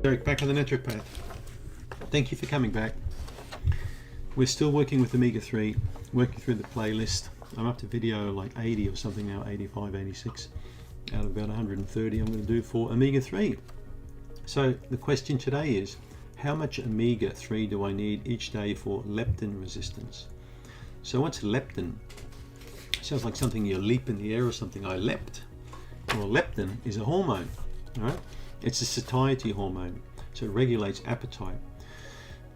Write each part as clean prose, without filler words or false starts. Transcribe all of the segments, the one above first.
Derek back on the naturopath. Thank you for coming back. We're still working with omega-3, working through the playlist. I'm up to video like 80 or something now, 85, 86 out of about 130 I'm going to do for omega-3. So the question today is, how much omega-3 do I need each day for leptin resistance? So what's leptin? Sounds like something you leap in the air or something. I leapt. Well, leptin is a hormone, all right? It's a satiety hormone, so it regulates appetite.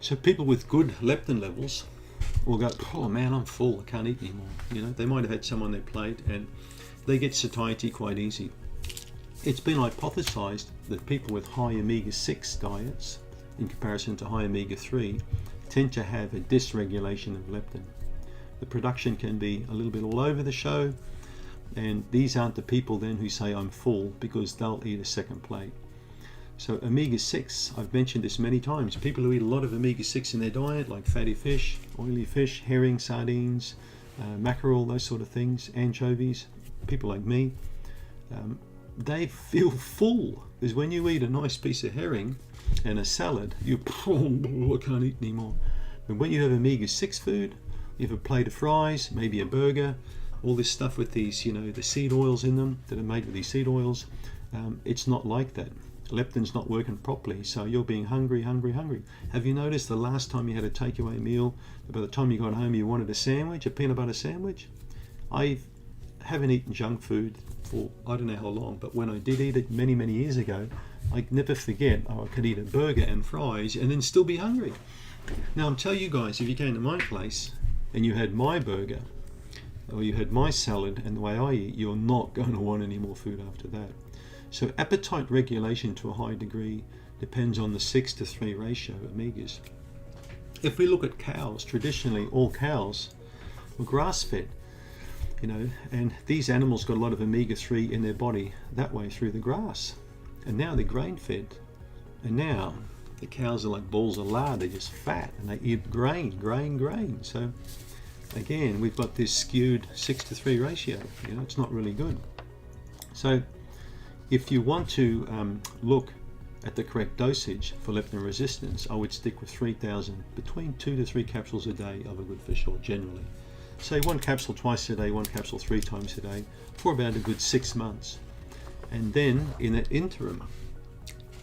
So people with good leptin levels will go, oh man, I'm full, I can't eat anymore. You know, they might have had some on their plate and they get satiety quite easy. It's been hypothesized that people with high omega-6 diets in comparison to high omega-3 tend to have a dysregulation of leptin. The production can be a little bit all over the show, and these aren't the people then who say I'm full, because they'll eat a second plate. So omega-6, I've mentioned this many times, people who eat a lot of omega-6 in their diet, like fatty fish, oily fish, herring, sardines, mackerel, those sort of things, anchovies, people like me, they feel full, because when you eat a nice piece of herring and a salad, I can't eat anymore. But when you have omega-6 food, you have a plate of fries, maybe a burger, all this stuff with these, you know, the seed oils in them that are made with these seed oils, it's not like that. Leptin's not working properly, so you're being hungry. Have you noticed the last time you had a takeaway meal, by the time you got home you wanted a sandwich, a peanut butter sandwich? I haven't eaten junk food for I don't know how long, but when I did eat it many years ago, I never forget, I could eat a burger and fries and then still be hungry. Now I'm telling you guys, if you came to my place and you had my burger or you had my salad and the way I eat, you're not going to want any more food after that. So appetite regulation to a high degree depends on the 6:3 ratio of omegas. If we look at cows, traditionally all cows were grass-fed, you know, and these animals got a lot of omega-3 in their body that way through the grass. And now they're grain-fed. And now the cows are like balls of lard, they're just fat and they eat grain. So again, we've got this skewed 6:3 ratio, you know, it's not really good. So if you want to look at the correct dosage for leptin resistance, I would stick with 3,000, between 2 to 3 capsules a day of a good fish oil generally. Say 1 capsule twice a day, 1 capsule 3 times a day for about a good 6 months. And then in that interim,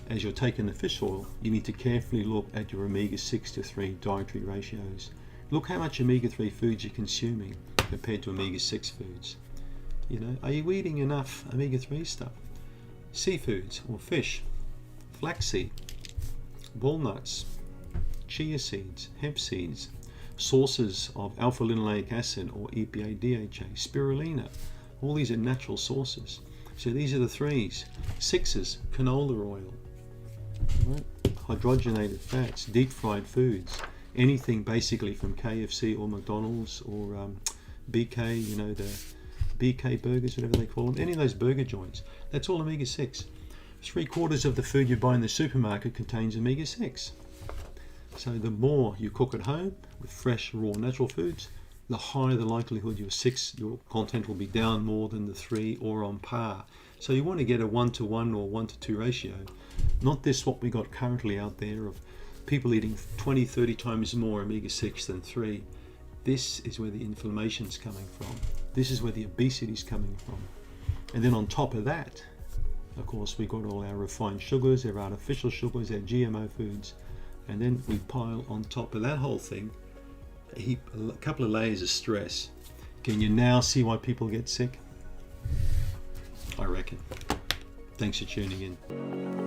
as you're taking the fish oil, you need to carefully look at your omega-6 to 3 dietary ratios. Look how much omega-3 foods you're consuming compared to omega-6 foods. You know, are you eating enough omega-3 stuff? Seafoods or fish, flaxseed, walnuts, chia seeds, hemp seeds, sources of alpha-linoleic acid or EPA, DHA, spirulina, all these are natural sources. So these are the 3s. 6s, canola oil, right? Hydrogenated fats, deep fried foods, anything basically from KFC or McDonald's or BK, you know, the BK burgers, whatever they call them, any of those burger joints, that's all omega-6. 3/4 of the food you buy in the supermarket contains omega-6. So the more you cook at home with fresh, raw, natural foods, the higher the likelihood your content will be down more than the 3 or on par. So you want to get a 1:1 or 1:2 ratio, not this what we got currently out there of people eating 20, 30 times more omega-6 than 3. This is where the inflammation's coming from. This is where the obesity's coming from. And then on top of that, of course, we got all our refined sugars, our artificial sugars, our GMO foods, and then we pile on top of that whole thing a couple of layers of stress. Can you now see why people get sick? I reckon. Thanks for tuning in.